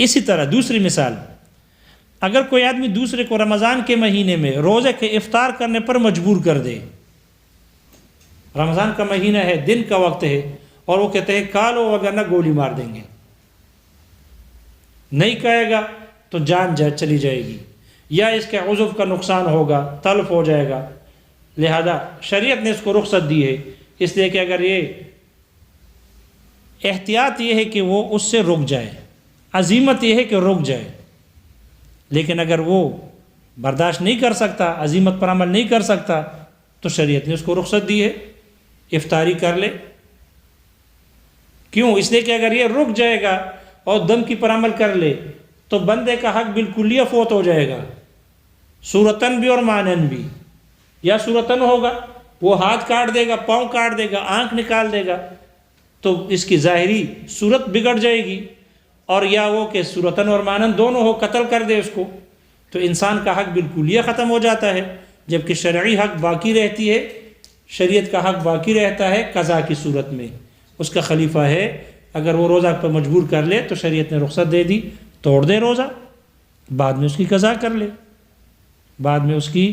اسی طرح دوسری مثال، اگر کوئی آدمی دوسرے کو رمضان کے مہینے میں روزے کے افطار کرنے پر مجبور کر دے، رمضان کا مہینہ ہے، دن کا وقت ہے، اور وہ کہتے ہیں کھا لو وگرنہ گولی مار دیں گے، نہیں کہے گا تو جان چلی جائے گی، یا اس کے عضو کا نقصان ہوگا، تلف ہو جائے گا، لہذا شریعت نے اس کو رخصت دی ہے، اس لیے کہ اگر یہ احتیاط یہ ہے کہ وہ اس سے رک جائے، عزیمت یہ ہے کہ رک جائے، لیکن اگر وہ برداشت نہیں کر سکتا، عزیمت پر عمل نہیں کر سکتا، تو شریعت نے اس کو رخصت دی ہے، افطاری کر لے۔ کیوں؟ اس لیے کہ اگر یہ رک جائے گا اور دم کی پر عمل کر لے تو بندے کا حق بالکلیہ فوت ہو جائے گا، صورتاً بھی اور معناً بھی۔ یا صورتاً ہوگا، وہ ہاتھ کاٹ دے گا، پاؤں کاٹ دے گا، آنکھ نکال دے گا، تو اس کی ظاہری صورت بگڑ جائے گی، اور یا وہ کہ صورتاً اور معناً دونوں ہو، قتل کر دے اس کو، تو انسان کا حق بالکلیہ ختم ہو جاتا ہے، جبکہ شرعی حق باقی رہتی ہے، شریعت کا حق باقی رہتا ہے قضا کی صورت میں۔ اس کا خلیفہ ہے، اگر وہ روزہ پر مجبور کر لے تو شریعت نے رخصت دے دی، توڑ دے روزہ، بعد میں اس کی قضا کر لے، بعد میں اس کی،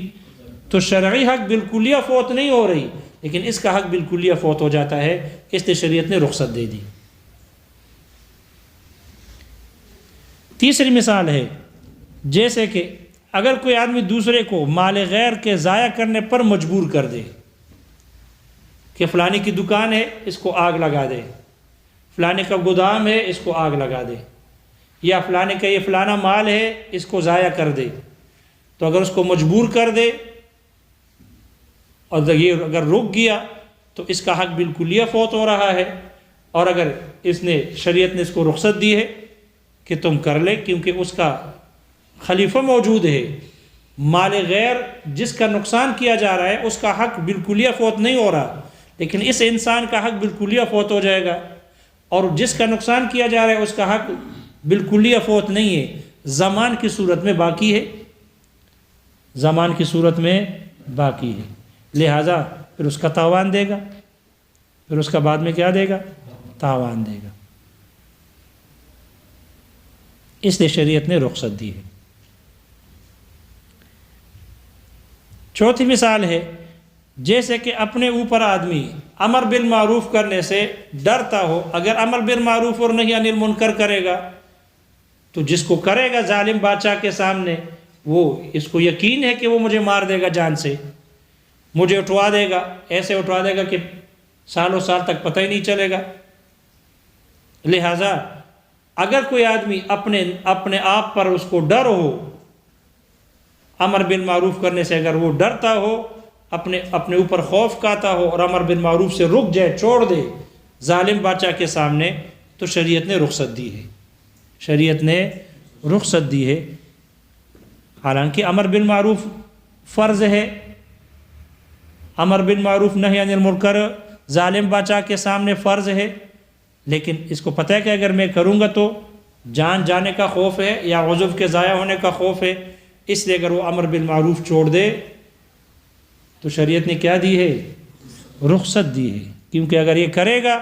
تو شرعی حق بالکلیہ فوت نہیں ہو رہی، لیکن اس کا حق بالکلیہ فوت ہو جاتا ہے، اس لیے شریعت نے رخصت دے دی۔ تیسری مثال ہے، جیسے کہ اگر کوئی آدمی دوسرے کو مال غیر کے ضائع کرنے پر مجبور کر دے کہ فلانی کی دکان ہے، اس کو آگ لگا دے، فلانے کا گودام ہے، اس کو آگ لگا دے، یا فلانے کا یہ فلانا مال ہے، اس کو ضائع کر دے، تو اگر اس کو مجبور کر دے اور یہ اگر رک گیا تو اس کا حق بالکلیہ فوت ہو رہا ہے، اور اگر شریعت نے اس کو رخصت دی ہے کہ تم کر لے، کیونکہ اس کا خلیفہ موجود ہے، مال غیر جس کا نقصان کیا جا رہا ہے اس کا حق بالکلیہ فوت نہیں ہو رہا، لیکن اس انسان کا حق بالکلیہ فوت ہو جائے گا، اور جس کا نقصان کیا جا رہا ہے اس کا حق بالکلیہ فوت نہیں ہے، زمان کی صورت میں باقی ہے، زمان کی صورت میں باقی ہے، لہذا پھر اس کا تاوان دے گا، پھر اس کا بعد میں کیا دے گا؟ تاوان دے گا، اس لیے شریعت نے رخصت دی ہے۔ چوتھی مثال ہے، جیسے کہ اپنے اوپر آدمی امر بالمعروف کرنے سے ڈرتا ہو، اگر امر بالمعروف اور نہی عن المنکر کرے گا تو جس کو کرے گا ظالم بادشاہ کے سامنے، وہ اس کو یقین ہے کہ وہ مجھے مار دے گا جان سے، مجھے اٹھوا دے گا، ایسے اٹھوا دے گا کہ سالوں سال تک پتہ ہی نہیں چلے گا، لہذا اگر کوئی آدمی اپنے آپ پر اس کو ڈر ہو، امر بالمعروف کرنے سے اگر وہ ڈرتا ہو، اپنے اوپر خوف کھاتا ہو اور امر بالمعروف سے رک جائے، چھوڑ دے ظالم بادشاہ کے سامنے، تو شریعت نے رخصت دی ہے، شریعت نے رخصت دی ہے۔ حالانکہ امر بالمعروف فرض ہے، امر بالمعروف نہی عن المنکر ظالم بادشاہ کے سامنے فرض ہے، لیکن اس کو پتہ ہے کہ اگر میں کروں گا تو جان جانے کا خوف ہے یا عضو کے ضائع ہونے کا خوف ہے، اس لیے اگر وہ امر بالمعروف چھوڑ دے تو شریعت نے کیا دی ہے؟ رخصت دی ہے، کیونکہ اگر یہ کرے گا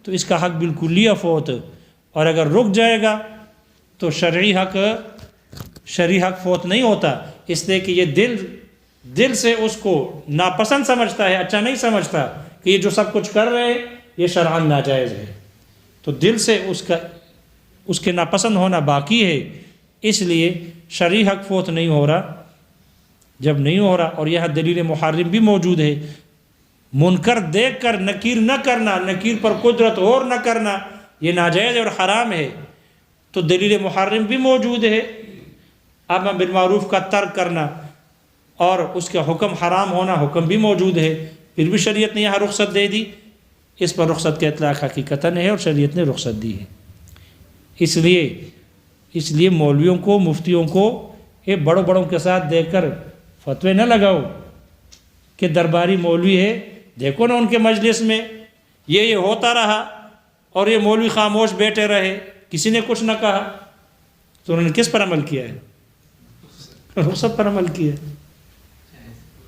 تو اس کا حق بالکلیہ فوت، اور اگر رک جائے گا تو شرعی حق فوت نہیں ہوتا، اس لیے کہ یہ دل سے اس کو ناپسند سمجھتا ہے، اچھا نہیں سمجھتا کہ یہ جو سب کچھ کر رہے ہیں یہ شرعاً ناجائز ہے، تو دل سے اس کے ناپسند ہونا باقی ہے، اس لیے شرعی حق فوت نہیں ہو رہا۔ جب نہیں ہو رہا اور یہاں دلیل محرم بھی موجود ہے، منکر دیکھ کر نکیر نہ کرنا، نکیر پر قدرت اور نہ کرنا، یہ ناجائز اور حرام ہے، تو دلیل محرم بھی موجود ہے، امر بالمعروف کا ترک کرنا اور اس کا حکم حرام ہونا حکم بھی موجود ہے، پھر بھی شریعت نے یہاں رخصت دے دی، اس پر رخصت کا اطلاق حقیقتاً ہے اور شریعت نے رخصت دی ہے۔ اس لیے مولویوں کو، مفتیوں کو یہ بڑوں کے ساتھ دیکھ کر فتوے نہ لگاؤ کہ درباری مولوی ہے، دیکھو نا ان کے مجلس میں یہ ہوتا رہا اور یہ مولوی خاموش بیٹھے رہے، کسی نے کچھ نہ کہا، تو انہوں نے کس پر عمل کیا ہے؟ رخصت پر عمل کیا ہے۔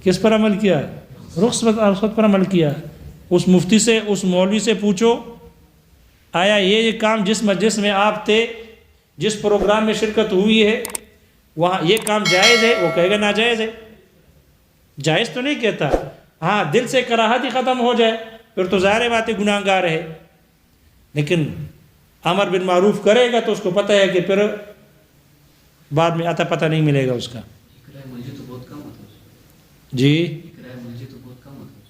کس پر عمل کیا ہے؟ رخصت پر عمل کیا ہے۔ اس مفتی سے، اس مولوی سے پوچھو، آیا یہ کام جس مجلس میں آپ تھے جس پروگرام میں شرکت ہوئی ہے وہاں یہ کام جائز ہے، وہ کہے گا ناجائز ہے. جائز تو نہیں کہتا، ہاں دل سے کراہت ہی ختم ہو جائے پھر تو ظاہر بات ہے گناہ گار ہے. لیکن امر بالمعروف کرے گا تو اس کو پتہ ہے کہ پھر بعد میں آتا پتہ نہیں ملے گا اس کا. جی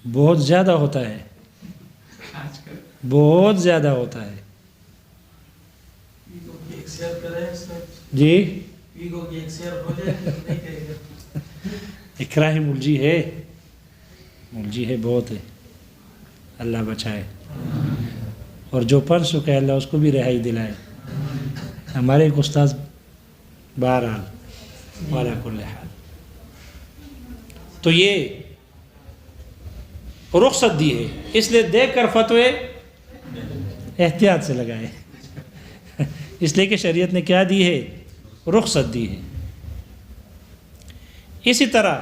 بہت زیادہ ہوتا ہے، بہت زیادہ ہوتا ہے. جی اکراہ ملجی ہے، ملجی ہے بہت ہے، اللہ بچائے. اور جو پڑھ چکے اللہ اس کو بھی رہائی دلائے. ہمارے ایک استاذ بہرحال والا کل حال. تو یہ رخصت دی ہے، اس لیے دیکھ کر فتوے احتیاط سے لگائے، اس لیے کہ شریعت نے کیا دی ہے؟ رخصت دی ہے. اسی طرح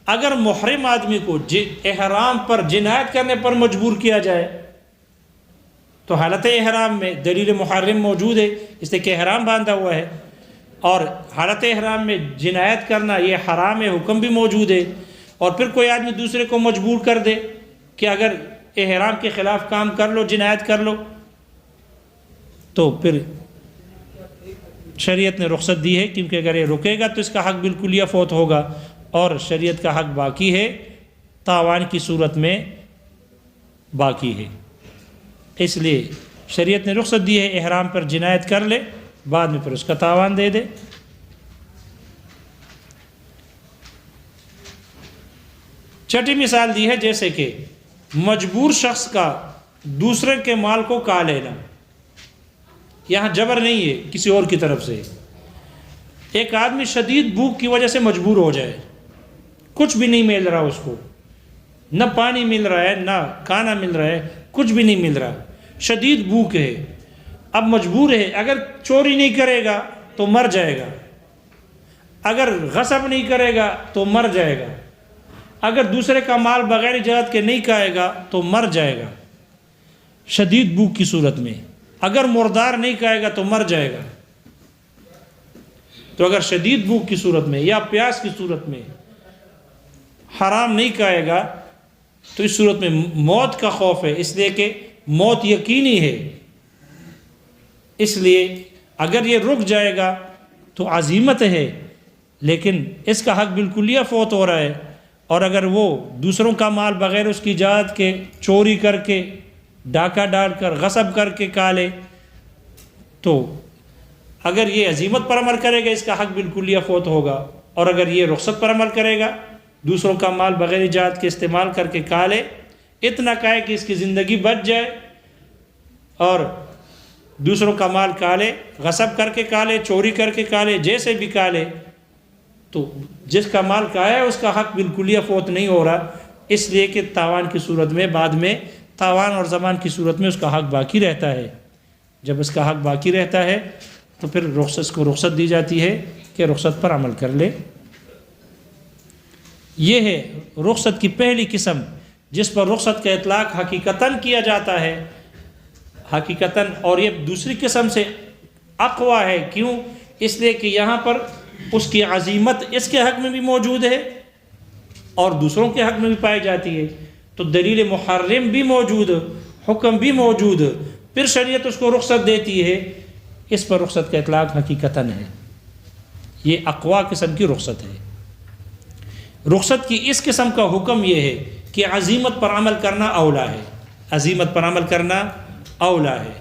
اگر محرم آدمی کو احرام پر جنایت کرنے پر مجبور کیا جائے تو حالت احرام میں دلیل محرم موجود ہے، اس لیے کہ احرام باندھا ہوا ہے، اور حالت احرام میں جنایت کرنا یہ حرام ہے، حکم بھی موجود ہے. اور پھر کوئی آدمی دوسرے کو مجبور کر دے کہ اگر احرام کے خلاف کام کر لو، جنایت کر لو، تو پھر شریعت نے رخصت دی ہے، کیونکہ اگر یہ رکے گا تو اس کا حق بالکلیہ فوت ہوگا، اور شریعت کا حق باقی ہے، تاوان کی صورت میں باقی ہے. اس لیے شریعت نے رخصت دی ہے، احرام پر جنایت کر لے، بعد میں پھر اس کا تاوان دے دے. چھٹی مثال دی ہے جیسے کہ مجبور شخص کا دوسرے کے مال کو کھا لینا. یہاں جبر نہیں ہے کسی اور کی طرف سے. ایک آدمی شدید بھوک کی وجہ سے مجبور ہو جائے، کچھ بھی نہیں مل رہا اس کو، نہ پانی مل رہا ہے نہ کھانا مل رہا ہے، کچھ بھی نہیں مل رہا، شدید بھوک ہے، اب مجبور ہے. اگر چوری نہیں کرے گا تو مر جائے گا، اگر غصب نہیں کرے گا تو مر جائے گا، اگر دوسرے کا مال بغیر اجازت کے نہیں کھائے گا تو مر جائے گا شدید بھوک کی صورت میں. اگر مردار نہیں کھائے گا تو مر جائے گا. تو اگر شدید بھوک کی صورت میں یا پیاس کی صورت میں حرام نہیں کھائے گا تو اس صورت میں موت کا خوف ہے، اس لیے کہ موت یقینی ہے. اس لیے اگر یہ رک جائے گا تو عزیمت ہے، لیکن اس کا حق بالکلیہ فوت ہو رہا ہے. اور اگر وہ دوسروں کا مال بغیر اس کی اجازت کے چوری کر کے، ڈاکہ ڈال کر، غصب کر کے کھا لے، تو اگر یہ عزیمت پر عمل کرے گا اس کا حق بالکلیہ فوت ہوگا. اور اگر یہ رخصت پر عمل کرے گا، دوسروں کا مال بغیر اجازت کے استعمال کر کے کھا لے، اتنا کھائے کہ اس کی زندگی بچ جائے، اور دوسروں کا مال کھا لے، غصب کر کے کھا لے، چوری کر کے کھا لے، جیسے بھی کھا لے، تو جس کا مال کھایا ہے اس کا حق بالکلیہ فوت نہیں ہو رہا. اس لیے کہ تاوان کی صورت میں، بعد میں تاوان اور زمان کی صورت میں اس کا حق باقی رہتا ہے. جب اس کا حق باقی رہتا ہے تو پھر رخصت کو رخصت دی جاتی ہے کہ رخصت پر عمل کر لے. یہ ہے رخصت کی پہلی قسم، جس پر رخصت کا اطلاق حقیقتاً کیا جاتا ہے، حقیقتاً. اور یہ دوسری قسم سے اقویٰ ہے. کیوں؟ اس لیے کہ یہاں پر اس کی عزیمت اس کے حق میں بھی موجود ہے اور دوسروں کے حق میں بھی پائی جاتی ہے. تو دلیل محرم بھی موجود، حکم بھی موجود، پھر شریعت اس کو رخصت دیتی ہے. اس پر رخصت کا اطلاق حقیقتاً ہے. یہ اقویٰ قسم کی رخصت ہے. رخصت کی اس قسم کا حکم یہ ہے کہ عزیمت پر عمل کرنا اولا ہے، عزیمت پر عمل کرنا اولا ہے.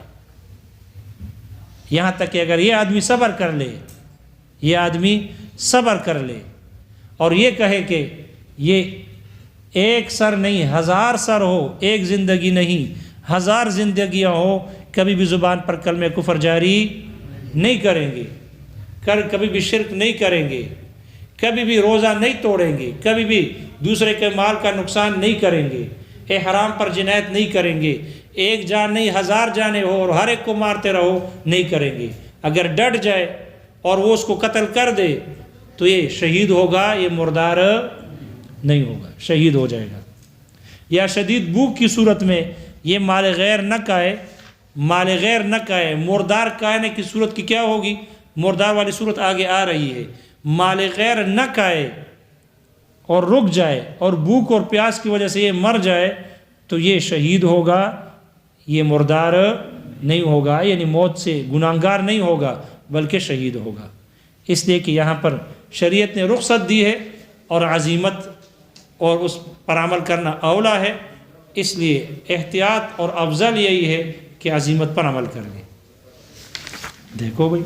یہاں تک کہ اگر یہ آدمی صبر کر لے، یہ آدمی صبر کر لے اور یہ کہے کہ یہ ایک سر نہیں 1000 سر ہو، ایک زندگی نہیں 1000 زندگیاں ہو، کبھی بھی زبان پر کلمہ کفر جاری نہیں کریں گے، کبھی بھی شرک نہیں کریں گے، کبھی بھی روزہ نہیں توڑیں گے، کبھی بھی دوسرے کے مال کا نقصان نہیں کریں گے، حرام پر جنایت نہیں کریں گے، ایک جان نہیں 1000 جانیں ہو اور ہر ایک کو مارتے رہو، نہیں کریں گے. اگر ڈٹ جائے اور وہ اس کو قتل کر دے تو یہ شہید ہوگا، یہ مردار نہیں ہوگا، شہید ہو جائے گا. یا شدید بھوک کی صورت میں یہ مال غیر نہ کھائے، مال غیر نہ کھائے، مردار کھانے کی صورت کی کیا ہوگی؟ مردار والی صورت آگے آ رہی ہے، مال غیر نہ کھائے اور رک جائے اور بھوک اور پیاس کی وجہ سے یہ مر جائے تو یہ شہید ہوگا، یہ مردار نہیں ہوگا، یعنی موت سے گناہگار نہیں ہوگا بلکہ شہید ہوگا۔ اس لیے کہ یہاں پر شریعت نے رخصت دی ہے اور عزیمت اور اس پر عمل کرنا اولا ہے، اس لیے احتیاط اور افضل یہی ہے کہ عزیمت پر عمل کر لیں۔ دیکھو بھائی،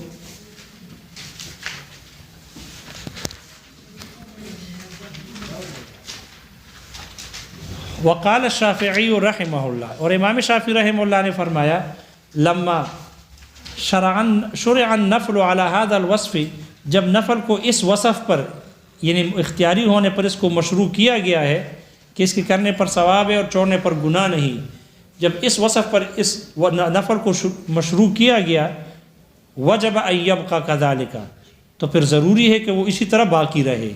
وقال الشافعی رحمہ اللہ، اور امام شافعی رحمہ اللہ نے فرمایا لما شرع النفل على هذا الوصف، جب نفل کو اس وصف پر یعنی اختیاری ہونے پر اس کو مشروع کیا گیا ہے کہ اس کے کرنے پر ثواب ہے اور چھوڑنے پر گناہ نہیں، جب اس وصف پر اس نفل کو مشروع کیا گیا وجب ان یبقى كذلك، تو پھر ضروری ہے کہ وہ اسی طرح باقی رہے،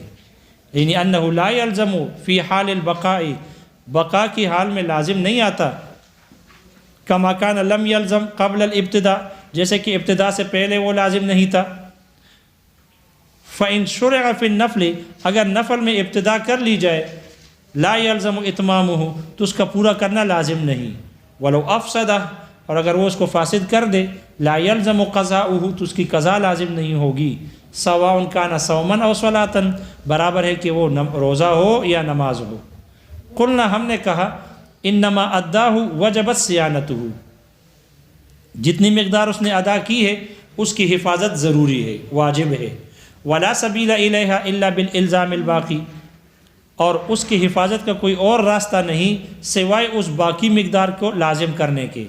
یعنی انه لا يلزم في حال البقاء، بقا کی حال میں لازم نہیں آتا، کما کان لم یلزم قبل الابتداء، جیسے کہ ابتدا سے پہلے وہ لازم نہیں تھا۔ فإن شرع في النفل، اگر نفل میں ابتدا کر لی جائے لا يلزم اتمامه، تو اس کا پورا کرنا لازم نہیں، ولو افسدہ، اور اگر وہ اس کو فاسد کر دے لا يلزم قضاؤه، تو اس کی قضا لازم نہیں ہوگی، سواء كان صوما او صلاة، برابر ہے کہ وہ روزہ ہو یا نماز ہو۔ قلنا، ہم نے کہا انما اداہ وجبت صیانتہ، جتنی مقدار اس نے ادا کی ہے اس کی حفاظت ضروری ہے، واجب ہے، ولا سبیل الیہا الا بالالزام الباقی، اور اس کی حفاظت کا کوئی اور راستہ نہیں سوائے اس باقی مقدار کو لازم کرنے کے،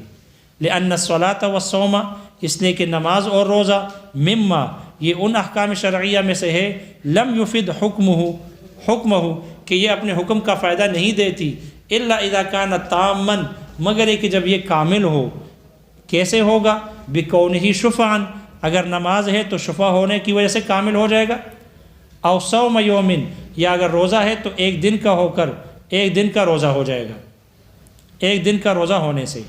لأن الصلاۃ والصوم، اس لیے کہ نماز اور روزہ مما، یہ ان احکام شرعیہ میں سے ہے لم یفد حکمہ کہ یہ اپنے حکم کا فائدہ نہیں دیتی، الا اذا کان تاما، مگر یہ کہ جب یہ کامل ہو۔ کیسے ہوگا؟ بکونہ شفعاً، اگر نماز ہے تو شفع ہونے کی وجہ سے کامل ہو جائے گا، او صوم یومن، یا اگر روزہ ہے تو ایک دن کا ہو کر ایک دن کا روزہ ہو جائے گا، ایک دن کا روزہ ہونے سے۔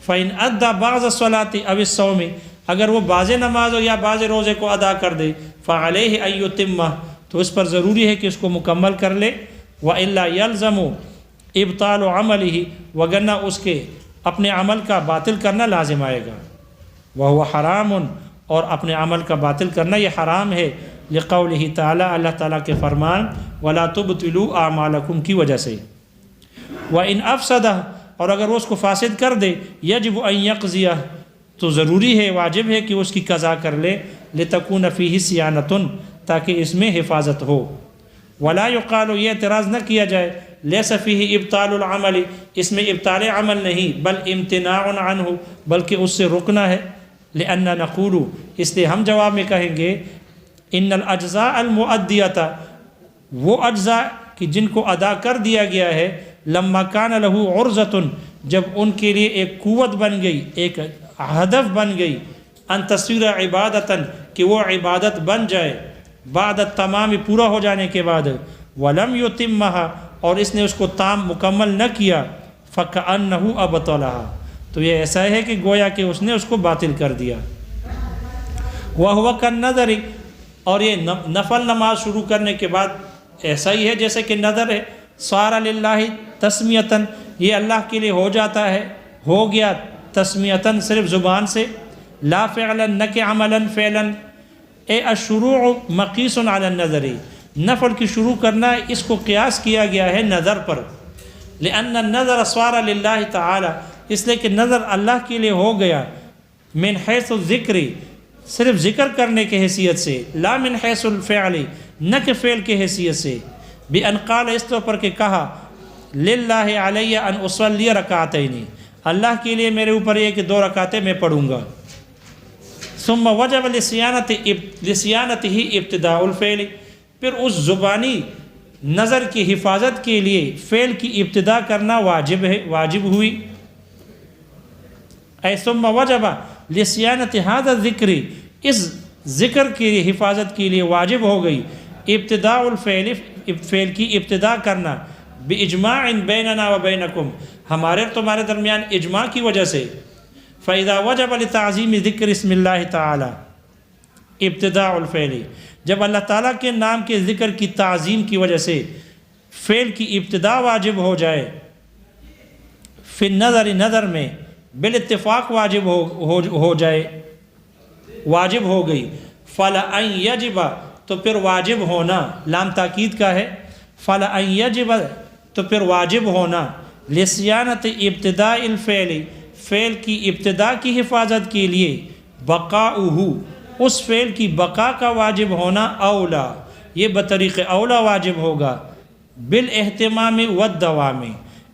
فإن أدى بعض الصلاة أو الصوم، اگر وہ بعض نماز یا بعض روزے کو ادا کر دے فعليه أن يتمه، تو اس پر ضروری ہے کہ اس کو مکمل کر لے، وإلا يلزم ابطال عمله، وگرنہ اس کے اپنے عمل کا باطل کرنا لازم آئے گا، وهو حرام، اور اپنے عمل کا باطل کرنا یہ حرام ہے، لقولہ تعالی، اللہ تعالیٰ کے فرمان ولا تبطلوا اعمالکم کی وجہ سے۔ وإن افسدہ، اور اگر وہ اس کو فاسد کر دے یجب ان یقضیہ، تو ضروری ہے، واجب ہے کہ اس کی قضا کر لے، لتکون فیہ صیانۃ، تاکہ اس میں حفاظت ہو۔ ولا یقال، یہ اعتراض نہ کیا جائے، لیس فیہ ابطال العمل، اس میں ابطال عمل نہیں، بل امتناع عنہ، بلکہ اس سے رکنا ہے، لأن نقول، اس لیے ہم جواب میں کہیں گے ان الاجزاء المؤدیۃ، وہ اجزاء کہ جن کو ادا کر دیا گیا ہے، لما کان لہ عرضۃ، جب ان کے لیے ایک قوت بن گئی، ایک ہدف بن گئی، ان تصویر عبادتاً، کہ وہ عبادت بن جائے، بعد التمام، پورا ہو جانے کے بعد، ولم یتمھا، اور اس نے اس کو تام مکمل نہ کیا، فکأنہ ابطلھا، تو یہ ایسا ہے کہ گویا کہ اس نے اس کو باطل کر دیا۔ وہو کالنذر، اور یہ نفل نماز شروع کرنے کے بعد ایسا ہی ہے جیسے کہ نذر ہے، صار للہ تسمیتاً، یہ اللہ کے لیے ہو جاتا ہے، ہو گیا تسمیتاً صرف زبان سے، لا فعلا، نہ کہ عملاً فعلاً، اے الشروع مقیس علی النذر، نفل کی شروع کرنا اس کو قیاس کیا گیا ہے نظر پر، لأن النذر صار للہ تعالی، اس لیے کہ نظر اللہ کے لیے ہو گیا، من حیث الذکر، صرف ذکر کرنے کے حیثیت سے، لا من حیث الفعل، نہ کہ فعل کے حیثیت سے، بأن قال، اس طور پر کہ کہا، للہ علی ان اصلی رکعتین، اللہ کے لیے میرے اوپر یہ کہ 2 رکعتیں میں پڑھوں گا، ثم وجب لصیانتہ ابتداء الفعل، پھر اس زبانی نظر کی حفاظت کے لیے فعل کی ابتدا کرنا واجب ہے، واجب ہوئی، اے ثم وجب لصیانت ھذا الذکر، اس ذکر کی حفاظت کے لیے واجب ہو گئی ابتداء الفعل، فعل کی ابتدا کرنا، باجماع بیننا و بینکم، ہمارے تمہارے درمیان اجماع کی وجہ سے، فاذا وجب لتعظیم ذکر اسم اللہ تعالی، ابتداء الفعل، جب اللہ تعالیٰ کے نام کے ذکر کی تعظیم کی وجہ سے فعل کی ابتدا واجب ہو جائے، فی النظر نظر میں بالاتفاق واجب ہو جائے، واجب ہو گئی، فَلَأَنْ يَجِبَ تو پھر واجب ہونا، لام تاکید کا ہے، فَلَأَنْ يَجِبَ تو پھر واجب ہونا، لِصِيَانَةِ ابتداء الفعل فعل کی ابتدا کی حفاظت کے لیے، بقاؤہ اس فعل کی بقا کا واجب ہونا، اولا یہ بطریق اولا واجب ہوگا، بالاہتمام والدوام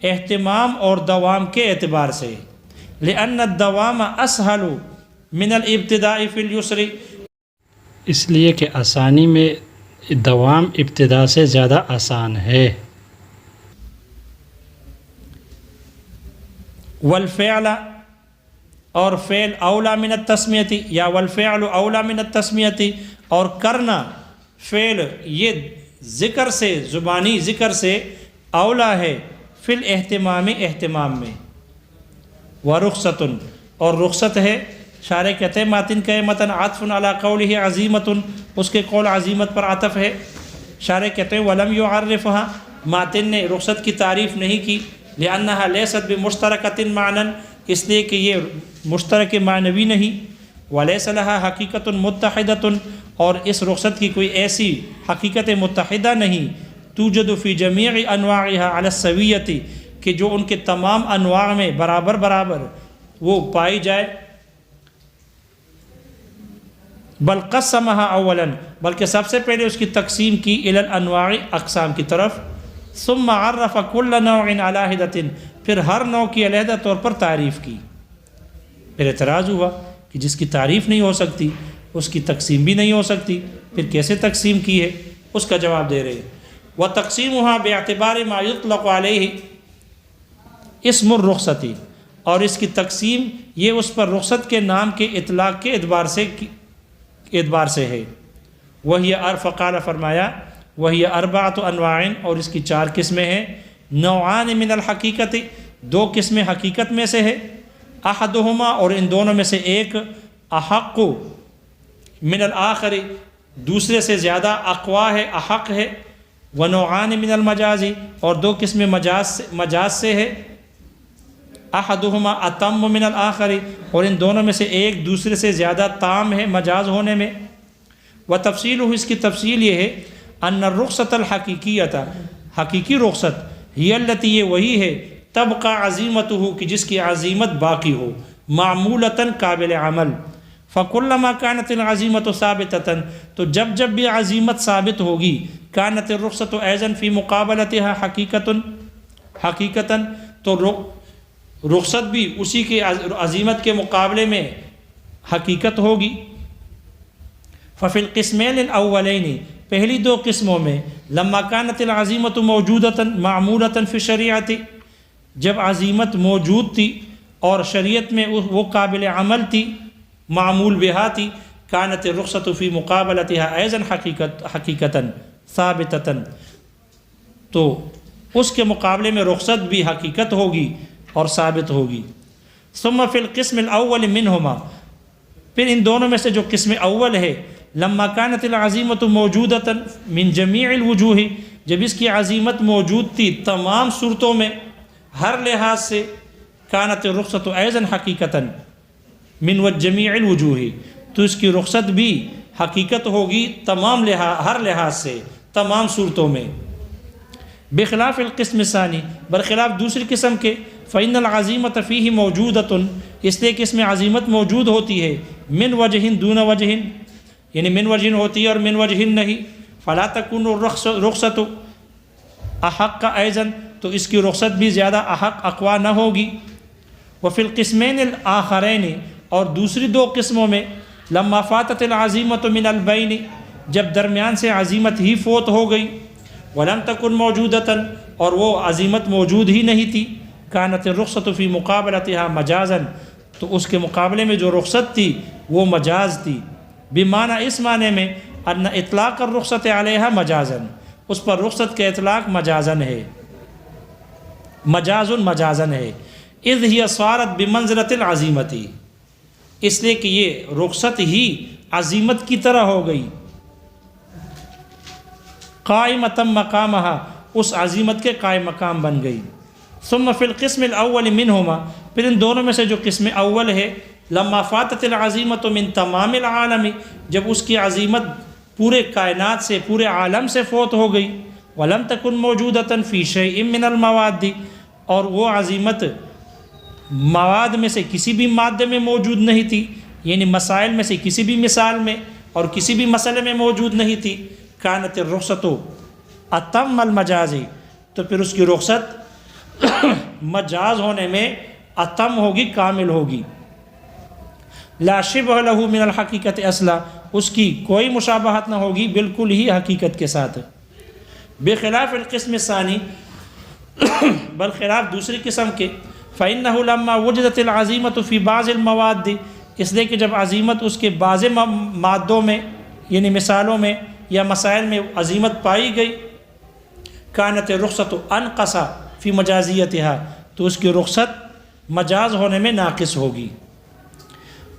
اہتمام اور دوام کے اعتبار سے، لأن الدوام اسہل من الابتداء فی اليسر اس لیے کہ آسانی میں دوام ابتدا سے زیادہ آسان ہے، والفعل اور فعل اولا من التسمیتی یا والفعل اولا من التسمیتی اور کرنا فعل یہ ذکر سے زبانی ذکر سے اولا ہے، فی الاہتمام اہتمام میں، ورخصت اور رخصت ہے، شارح کہتے ہیں ماتن کا متن عطف علی قولہ عزیمت اس کے قول عزیمت پر عطف ہے، شارح کہتے ہیں ولم یعرفها ماتن نے رخصت کی تعریف نہیں کی، لأنها لیست بمشترکۃ معنی اس لیے کہ یہ مشترک معنوی نہیں، ولیس لها حقیقت متحدۃ اور اس رخصت کی کوئی ایسی حقیقت متحدہ نہیں، توجد فی جمیع انواعها علی السویۃ کہ جو ان کے تمام انواع میں برابر برابر وہ پائی جائے، بل قسمها اولا بلکہ سب سے پہلے اس کی تقسیم کی الی الانواع اقسام کی طرف، ثم عرف کل نوع علی حدۃ پھر ہر نوع کی علیحدہ طور پر تعریف کی، پھر اعتراض ہوا کہ جس کی تعریف نہیں ہو سکتی اس کی تقسیم بھی نہیں ہو سکتی، پھر کیسے تقسیم کی ہے، اس کا جواب دے رہے ہیں، وتقسیمها باعتبار ما یطلق علیہ اسم الرخصتی اور اس کی تقسیم یہ اس پر رخصت کے نام کے اطلاق کے اعتبار سے ہے، وہی فقال فرمایا وہی اربعۃ انواع اور اس کی 4 قسمیں ہیں، نوعان من الحقیقت 2 قسمیں حقیقت میں سے ہے، احدہما اور ان دونوں میں سے ایک احق من الآخر دوسرے سے زیادہ اقوا ہے احق ہے، ونوعان من المجازی اور 2 قسمیں مجاز سے ہے، احدہما اتم من الآخر اور ان دونوں میں سے ایک دوسرے سے زیادہ تام ہے مجاز ہونے میں، وتفصیلہ اس کی تفصیل یہ ہے ان الرخصۃ الحقیقیۃ حقیقی رخصت ہی التی یہ وہی ہے تبقى عزیمتہ کہ جس کی عزیمت باقی ہو، معمولتاً قابل عمل، فکلما كانت العزیمت ثابتتاً تو جب جب بھی عزیمت ثابت ہوگی، كانت الرخصۃ ایضاً فی مقابلتها حقیقتاً تو رخصت بھی اسی کے عزیمت کے مقابلے میں حقیقت ہوگی، ففی القسمین الاولین پہلی 2 قسموں میں لما كانت العزیمت موجودۃ معمولۃ فی الشریعۃ جب عزیمت موجود تھی اور شریعت میں وہ قابل عمل تھی، معمول بہا تھی، كانت الرخصۃ فی مقابلتها ایضاً حقیقتاً ثابتتاً تو اس کے مقابلے میں رخصت بھی حقیقت ہوگی اور ثابت ہوگی، ثم فی القسم الاول منہما پھر ان دونوں میں سے جو قسم اول ہے، لما كانت العزیمت موجودۃ من جمیع الوجوہ جب اس کی عزیمت موجود تھی تمام صورتوں میں ہر لحاظ سے، كانت الرخصۃ ایضاً حقیقتاً من جمیع الوجوہ تو اس کی رخصت بھی حقیقت ہوگی ہر لحاظ سے تمام صورتوں میں، بخلاف القسم الثانی برخلاف دوسری قسم کے، فإن العزیمت فیہ موجودۃ اس لیے کہ اس میں عزیمت موجود ہوتی ہے، من وجہ دون وجہ یعنی من وجہ ہوتی ہے اور من وجہ نہیں، فلا تکون الرخصۃ احق ایضاً تو اس کی رخصت بھی زیادہ احق اقوا نہ ہوگی، وفی القسمین الآخرین اور دوسری 2 قسموں میں لما فاتت العزیمت من البین جب درمیان سے عزیمت ہی فوت ہو گئی، ولم تکن موجودۃ اور وہ عزیمت موجود ہی نہیں تھی، كانت الرخصۃ فی مقابلتها مجازاً تو اس کے مقابلے میں جو رخصت تھی وہ مجاز تھی، بمعنی اس معنی میں ان اطلاق الرخصۃ علیہا مجازاً اس پر رخصت کے اطلاق مجازاً ہے، مجازاً ہے، اذ ہی صارت بمنزلۃ العزیمت اس لیے کہ یہ رخصت ہی عزیمت کی طرح ہو گئی، قائمتم مقامہا، اس عزیمت کے قائم مقام بن گئی۔ ثم فی القسم الاول منہما، پھر ان دونوں میں سے جو قسم اول ہے، لما فاتت العزیمت من تمام العالم، جب اس کی عزیمت پورے کائنات سے، پورے عالم سے فوت ہو گئی، ولم تکن موجودۃ فی شیء من المواد، اور وہ عزیمت مواد میں سے کسی بھی مادے میں موجود نہیں تھی، یعنی مسائل میں سے کسی بھی مثال میں اور کسی بھی مسئلے میں موجود نہیں تھی، کانت الرخصۃ اتم المجازی، تو پھر اس کی رخصت مجاز ہونے میں اتم ہوگی، کامل ہوگی۔ لا شبہ لہ من الحقیقت اصلا، اس کی کوئی مشابہت نہ ہوگی بالکل ہی حقیقت کے ساتھ۔ بخلاف القسم الثانی، بالخلاف دوسری قسم کے، فإنہ لما وجدت العزیمت فی بعض المواد، اس لیے کہ جب عزیمت اس کے بعض مادوں میں یعنی مثالوں میں یا مسائل میں عزیمت پائی گئی، کانت رخصت انقص فی مجازیتہا، تو اس کی رخصت مجاز ہونے میں ناقص ہوگی۔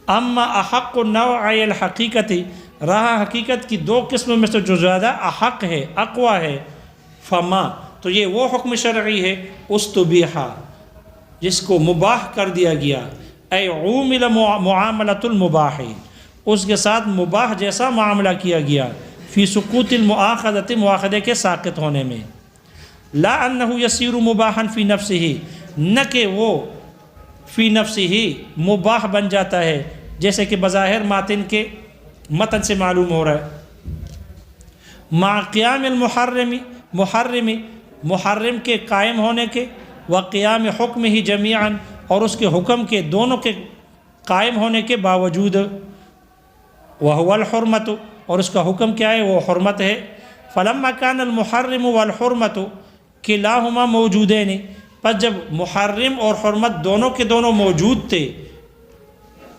اما احق النوعی الحقیقت، رہا حقیقت کی دو قسموں میں سے جو زیادہ احق ہے، اقوی ہے، فما، تو یہ وہ حکم شرعی ہے استبیحا، جس کو مباح کر دیا گیا، اے عومل معاملۃ المباح، اس کے ساتھ مباح جیسا معاملہ کیا گیا، فی سقوط المؤاخذۃ، مؤاخذے کے ساقط ہونے میں، لا انہ یصیر مباحا فی نفسہ، نہ کہ وہ فی نفسہ مباح بن جاتا ہے، جیسے کہ بظاہر متن کے متن سے معلوم ہو رہا ہے، مع قیام المحرم، محرم کے قائم ہونے کے، وقیام حکم ہی جمیعاً، اور اس کے حکم کے دونوں کے قائم ہونے کے باوجود، وہو الحرمت، اور اس کا حکم کیا ہے، وہ حرمت ہے۔ فلما کان المحرم والحرمت کلاہما موجودین، پس جب محرم اور حرمت دونوں کے دونوں موجود تھے،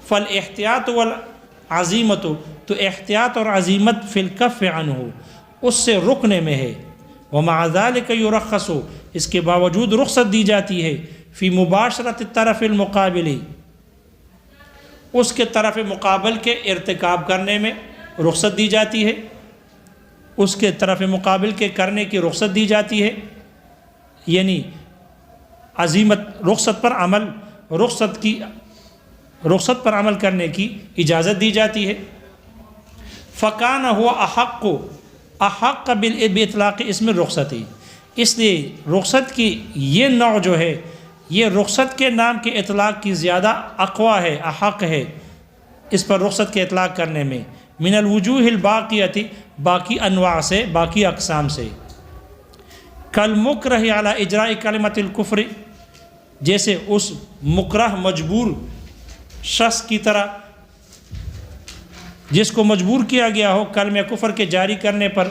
فالاحتیاط والعزیمت، تو احتیاط اور عزیمت فی الکف عنہ، اس سے رکنے میں ہے، ومع ذلک یرخص، اس کے باوجود رخصت دی جاتی ہے، فی مباشرت الطرف المقابلی، اس کے طرف مقابل کے ارتکاب کرنے میں رخصت دی جاتی ہے، اس کے طرف مقابل کے کرنے کی رخصت دی جاتی ہے، یعنی عزیمت رخصت پر عمل کرنے کی اجازت دی جاتی ہے۔ فکان ہوا احق باطلاق اسم رخصتی، اس لیے رخصت کی یہ نوع جو ہے، یہ رخصت کے نام کے اطلاق کی زیادہ اقوی ہے، احق ہے اس پر رخصت کے اطلاق کرنے میں، من الوجوہ الباقیتی، باقی انواع سے، باقی اقسام سے، کالمکرہ علی اجراء کلمۃ الکفر، جیسے اس مکرہ مجبور شخص کی طرح جس کو مجبور کیا گیا ہو کلمہ کفر کے جاری کرنے پر،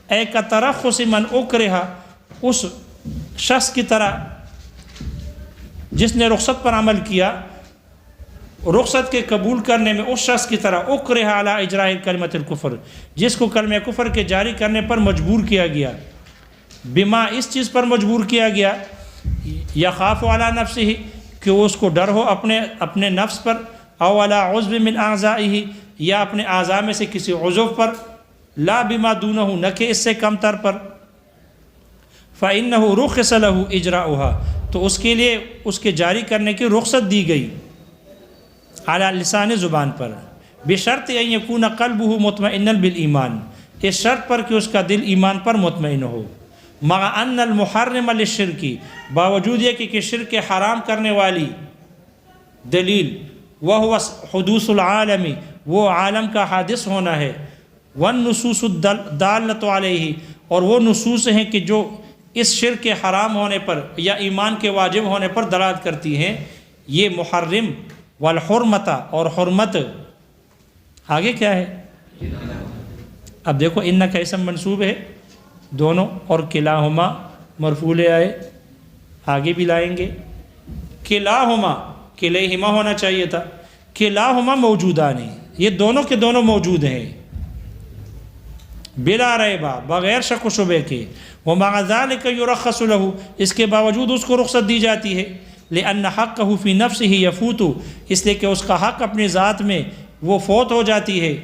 اے کترخص من اکرہ، اس شخص کی طرح جس نے رخصت پر عمل کیا، رخصت کے قبول کرنے میں اس شخص کی طرح، اکرہ علی اجراء کلمۃ الکفر، جس کو کلمہ کفر کے جاری کرنے پر مجبور کیا گیا، بما، اس چیز پر مجبور کیا گیا، یخاف علی نفسہ، کہ اس کو ڈر ہو اپنے نفس پر، او علی عضو من اعضائہ، یا اپنے اعضاء میں سے کسی عضو پر، لا بما دونہ، نہ کہ اس سے کم تر پر، فإنہ رخص لہ اجراؤها، تو اس کے لیے اس کے جاری کرنے کی رخصت دی گئی، علی لسان، زبان پر، بشرط ان یکون قلبہ مطمئنا بالایمان، اس شرط پر کہ اس کا دل ایمان پر مطمئن ہو، مع ان المحرم للشرک، باوجود یہ کہ شرک حرام کرنے والی دلیل، وہو حدوث العالم، وہ عالم کا حادث ہونا ہے، والنصوص الدالۃ علیہ، اور وہ نصوص ہیں کہ جو اس شرک کے حرام ہونے پر یا ایمان کے واجب ہونے پر دلالت کرتی ہیں، یہ محرم والحرمت، اور حرمت آگے کیا ہے، اب دیکھو ان کا اسم منصوب ہے دونوں، اور کلاہما مرفوع لے آئے، آگے بھی لائیں گے، کلاہما، کلیہما ہونا چاہیے تھا، کلاہما موجودان، یہ دونوں کے دونوں موجود ہیں، بلا ریبہ، بغیر شک و شبے کے، ومع ذلک یرخص لہ، اس کے باوجود اس کو رخصت دی جاتی ہے، لأن حقہ فی نفسہ یفوت، اس لیے کہ اس کا حق اپنی ذات میں وہ فوت ہو جاتی ہے،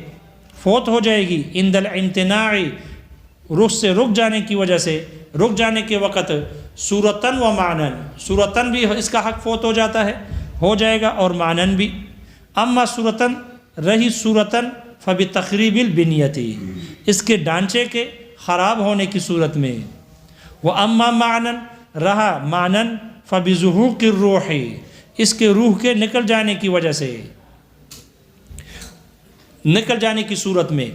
فوت ہو جائے گی عند الامتناع رخ سے رک جانے کی وجہ سے، رک جانے کے وقت صورتاً و معنن، صورتاً بھی اس کا حق فوت ہو جاتا ہے، ہو جائے گا، اور معنن بھی۔ اما صورتاً رہی صورتاً فبتخریب البنیتی، اس کے ڈھانچے کے خراب ہونے کی صورت میں، وہ اما معنن رہا معنن فبظہوق الروح، اس کے روح کے نکل جانے کی وجہ سے، نکل جانے کی صورت میں،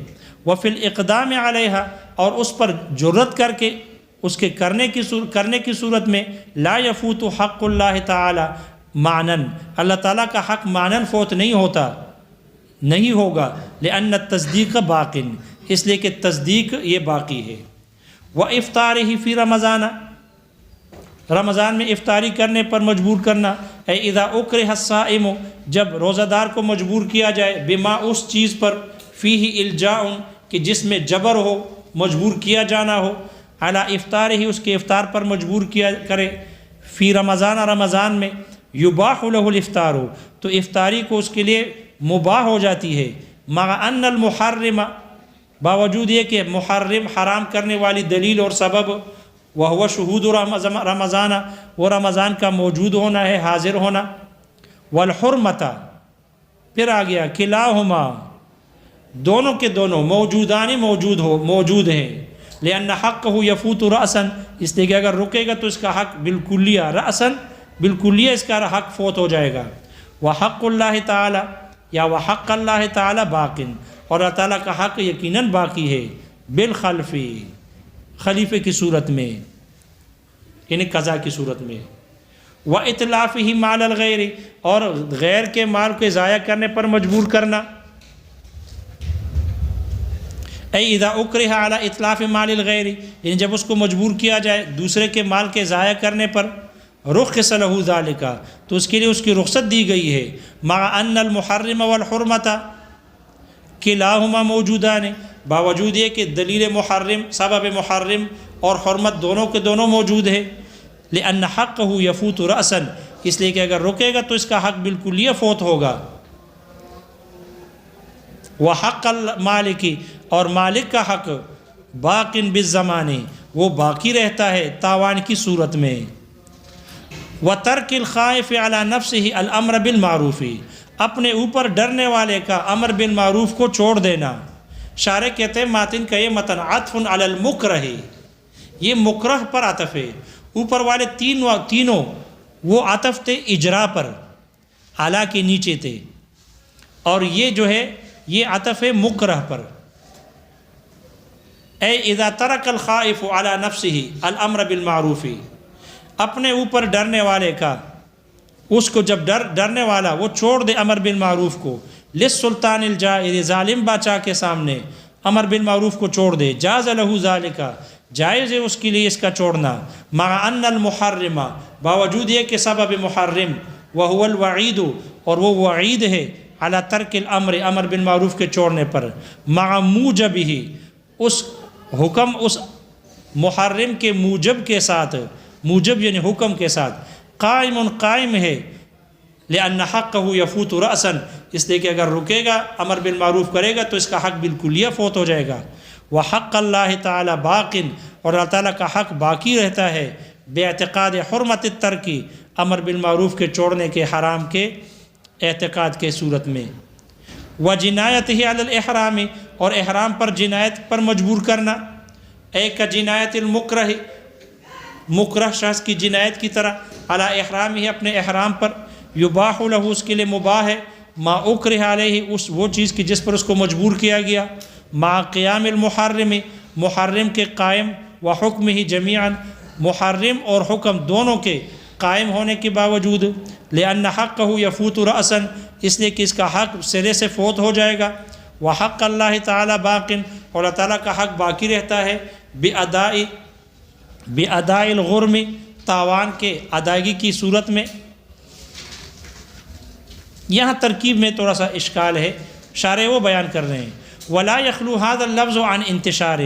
وفی الاقدام علیہا، اور اس پر جرت کر کے اس کے کرنے کی صورت میں، لا یفوت حق اللہ تعالی معنن، اللہ تعالیٰ کا حق معنن فوت نہیں ہوتا، نہیں ہوگا، لأن التصدیق باق، اس لیے کہ تصدیق یہ باقی ہے۔ وافطارہ فی رمضان، رمضان میں افطاری کرنے پر مجبور کرنا، اے اذا اکرہ الصائم، جب روزہ دار کو مجبور کیا جائے، بما اس چیز پر، فیہ الجاء، کہ جس میں جبر ہو، مجبور کیا جانا ہو، علی افطارہ، اس کے افطار پر مجبور کیا کرے، فی رمضان، رمضان میں، یباح لہ الافطار، تو افطاری کو اس کے لیے مباح ہو جاتی ہے، مع ان المحرم، باوجود یہ کہ محرم حرام کرنے والی دلیل اور سبب، وہو شہود رمضان، وہ رمضان کا موجود ہونا ہے، حاضر ہونا، والحرمۃ، پھر آ گیا کلاہما، دونوں کے دونوں موجودان موجود ہیں، لأن حقہ یفوت رأسا، اس لیے کہ اگر رکے گا تو اس کا حق بالکلیہ، رأسا بالکلیہ اس کا حق فوت ہو جائے گا، وحق اللہ تعالی، یا وحق اللہ تعالی باقٍ، اور اللہ تعالیٰ کا حق یقیناً باقی ہے، بالخلف، خلیفے کی صورت میں، یعنی قضا کی صورت میں، وإتلافہ مال الغیر، اور غیر کے مال کو ضائع کرنے پر مجبور کرنا، اے اذا اکرہ علی اتلاف مال الغیر، یعنی جب اس کو مجبور کیا جائے دوسرے کے مال کے ضائع کرنے پر، رخص لہ ذالک، تو اس کے لیے اس کی رخصت دی گئی ہے، مع ان المحرم والحرمۃ کلاہما موجودان، باوجود یہ کہ دلیل محرم، سبب محرم اور حرمت دونوں کے دونوں موجود ہے، لأن حقہ یفوت رأسا، اس لیے کہ اگر رکے گا تو اس کا حق بالکلیہ فوت ہوگا، وحق المالک، اور مالک کا حق باق بالزمان، وہ باقی رہتا ہے تاوان کی صورت میں، وترک الخائف علی نفسہ الامر بالمعروف، اپنے اوپر ڈرنے والے کا امر بالمعروف کو چھوڑ دینا۔ شارح کہتے ہیں ماتن کا یہ متن عطف علی المکرہ، یہ مکرہ پر عطف ہے، اوپر والے تینوں وہ عطف تھے اجرا پر، اعلیٰ کے نیچے تھے، اور یہ جو ہے یہ عطف ہے مکرہ پر، اے اذا ترک الخائف علی نفسہ الامر بالمعروف، اپنے اوپر ڈرنے والے کا، اس کو جب ڈرنے والا وہ چھوڑ دے امر بالمعروف کو، للسلطان الجائر، ظالم بادشاہ کے سامنے امر بالمعروف کو چھوڑ دے، جاز لہ ذالک، جائز ہے اس کے لیے اس کا چھوڑنا، مع ان المحرم، باوجود یہ کہ سبب محرم، وہو الوعید، اور وہ وعید ہے، علی ترک الامر، امر بالمعروف کے چھوڑنے پر، مع موجبہ، اس حکم، اس محرم کے موجب کے ساتھ، موجب یعنی حکم کے ساتھ، قائم ہے، لأن حقہ یفوت رأسا، اس لیے کہ اگر رکے گا امر بالمعروف کرے گا تو اس کا حق بالکلیہ فوت ہو جائے گا، وحق اللہ تعالی باق، اور اللہ تعالیٰ کا حق باقی رہتا ہے، بے اعتقاد حرمت الترکی، امر بالمعروف کے چھوڑنے کے حرام کے اعتقاد کے صورت میں، وجنایتہ علی الاحرام، اور احرام پر جنایت پر مجبور کرنا، ایک جنایت المکرہ، مکرہ شخص کی جنایت کی طرح، علی احرام ہی، اپنے احرام پر، یباح لہ، اس کے لیے مباح ہے، ما اکرہ علیہ، وہ چیز کی جس پر اس کو مجبور کیا گیا، مع قیام المحرم، محرم کے قائم، و حکم ہی جمیعاً، محرم اور حکم دونوں کے قائم ہونے کے باوجود، لأن حقہ یفوت رأسا، اس لیے کہ اس کا حق سرے سے فوت ہو جائے گا، وحق اللہ تعالی باق، اور اللہ تعالیٰ کا حق باقی رہتا ہے، بأداء الغرم، تاوان کے ادائیگی کی صورت میں۔ یہاں ترکیب میں تھوڑا سا اشکال ہے، شارح وہ بیان کر رہے ہیں، ولا یخلو هذا اللفظ عن انتشار،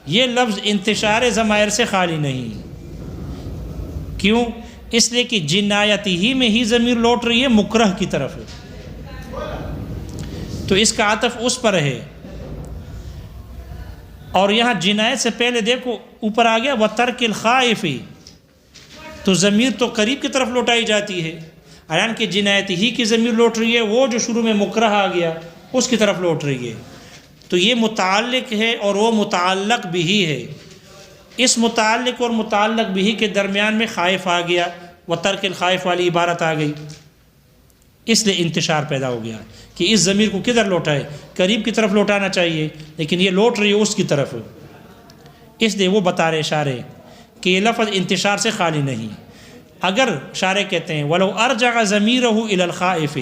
یہ لفظ انتشار ضمائر سے خالی نہیں، کیوں؟ اس لیے کہ جنایتی ہی میں ہی ضمیر لوٹ رہی ہے مکرہ کی طرف، تو اس کا عطف اس پر ہے، اور یہاں جنایت سے پہلے دیکھو اوپر آ گیا وَتَرْكِ الْخَائِفِ، تو ضمیر تو قریب کی طرف لوٹائی جاتی ہے، حالانکہ جنایت ہی کی ضمیر لوٹ رہی ہے، وہ جو شروع میں مکرہ آ گیا اس کی طرف لوٹ رہی ہے، تو یہ متعلق ہے اور وہ متعلق بھی ہے۔ اس متعلق اور متعلق بھی کے درمیان میں خائف آ گیا، وَتَرْكِ الْخَائِفِ والی عبارت آ گئی، اس لیے انتشار پیدا ہو گیا کہ اس ضمیر کو کدھر لوٹائے، قریب کی طرف لوٹانا چاہیے، لیکن یہ لوٹ رہی ہے اس کی طرف، اس لیے وہ بتا رہے شارع کہ یہ لفظ انتشار سے خالی نہیں۔ اگر شارع کہتے ہیں وَلَوْ أَرْجَعَ ضَمِيرَهُ إِلَى الْخَائِفِ،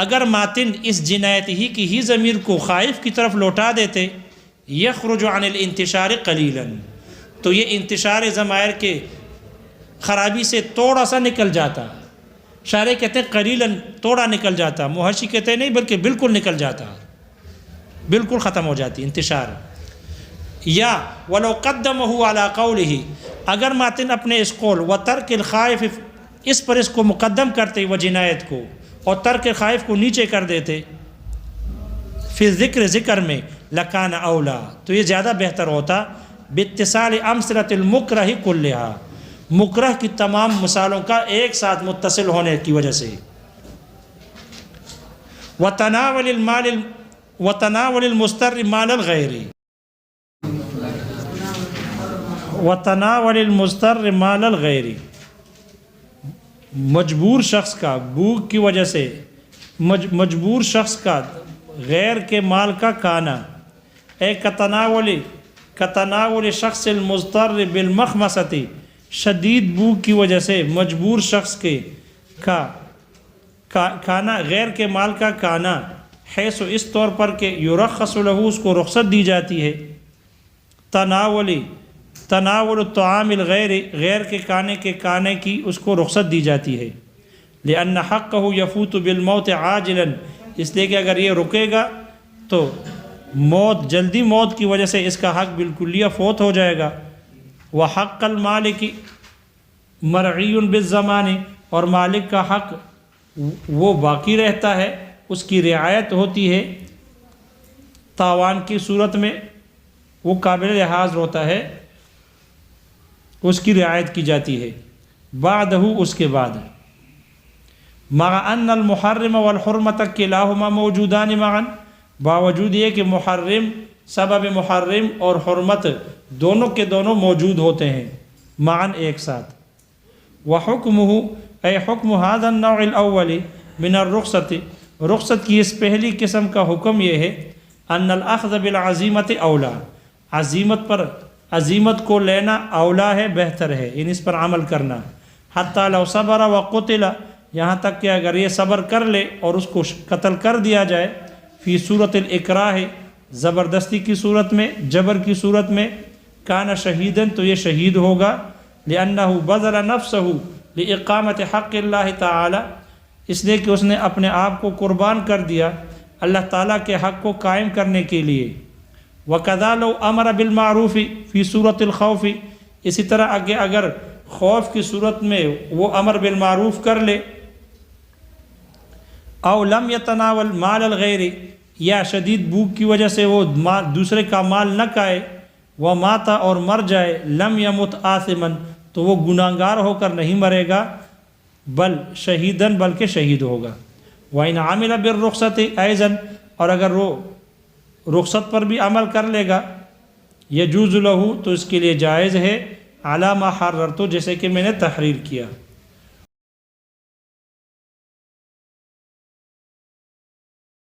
اگر ماتن اس جنایت ہی کی ہی ضمیر کو خائف کی طرف لوٹا دیتے، يَخْرُجُ عَنِ الْإِنتِشَارِ قَلِيلًا، تو یہ انتشار ضمائر کے خرابی سے تھوڑا سا نکل جاتا۔ شارع کہتے ہیں قلیلاً، تھوڑا نکل جاتا، محشی کہتے ہیں نہیں بلکہ بالکل نکل جاتا، بالکل ختم ہو جاتی انتشار۔ یا وَلَوْ قَدَّمَهُ عَلَىٰ قَوْلِهِ، اگر ماتن اپنے اس قول وَتَرْكِ الْخَائِفِ اس پر اس کو مقدم کرتے وہ جنایت کو، اور ترک خائف کو نیچے کر دیتے، فی ذکر میں لکان اولا، تو یہ زیادہ بہتر ہوتا، باتصال امثلۃ المکرہ کلھا، مکرہ کی تمام مثالوں کا ایک ساتھ متصل ہونے کی وجہ سے۔ وتناول المستر مال الغیر، وتناول المستر مال الغیر، مجبور شخص کا بھوک کی وجہ سے مجبور شخص کا غیر کے مال کا کھانا، اے کتناول شخص المضطر بالمخمصۃ، شدید بھوک کی وجہ سے مجبور شخص کے کھانا، غیر کے مال کا کھانا، حیث اس طور پر کہ یرخص لہ اس کو رخصت دی جاتی ہے، تناول الطعام الغیر، غیر کے کھانے کی اس کو رخصت دی جاتی ہے، لأن حقہ یفوت بالموت عاجلا، اس لیے کہ اگر یہ رکے گا تو موت، جلدی موت کی وجہ سے اس کا حق بالکلیہ فوت ہو جائے گا۔ وحق المالک مرعی بالزمان، اور مالک کا حق وہ باقی رہتا ہے، اس کی رعایت ہوتی ہے تاوان کی صورت میں، وہ قابل لحاظ ہوتا ہے، اس کی رعایت کی جاتی ہے۔ بعدہ، اس کے بعد، مع ان المحرم والحرمۃ کلاہما موجودان معا، باوجود یہ کہ محرم، سبب محرم اور حرمت دونوں کے دونوں موجود ہوتے ہیں معا، ایک ساتھ۔ وحکمہ، اے حکم هذا النوع الاول من الرخصۃ، رخصت کی اس پہلی قسم کا حکم یہ ہے، ان الاخذ بالعزیمۃ اولا، عزیمت کو لینا اولا ہے، بہتر ہے، ان اس پر عمل کرنا، حتی لو صبر وقتل، یہاں تک کہ اگر یہ صبر کر لے اور اس کو قتل کر دیا جائے، فی صورت الاکراہ، زبردستی کی صورت میں، جبر کی صورت میں، کان شہیدن، تو یہ شہید ہوگا، لأنہ بذل نفسہ لإقامت حق اللہ تعالی، اس لیے کہ اس نے اپنے آپ کو قربان کر دیا اللہ تعالیٰ کے حق کو قائم کرنے کے لیے۔ وَكَذَا لَوْ أَمَرَ بِالْمَعْرُوفِ فِي سُورَةِ الْخَوْفِ، اسی طرح اگر خوف کی صورت میں وہ امر بالمعروف کر لے، او لم يتناول مال الغیر، یا شدید بھوک کی وجہ سے وہ دوسرے کا مال نہ کھائے، وہ ماتا، اور مر جائے، لم يمت آثما، تو وہ گناہگار ہو کر نہیں مرے گا، بل شہیدن، بلکہ شہید ہوگا۔ وَإِنْ عَمِلَ بِالرُّخْصَةِ أَيْضًا، اور اگر وہ رخصت پر بھی عمل کر لے گا، يَجُوزُ لَهُ، تو اس کے لیے جائز ہے، عَلَى مَا حَرَّرْتُ، جیسے کہ میں نے تحریر کیا۔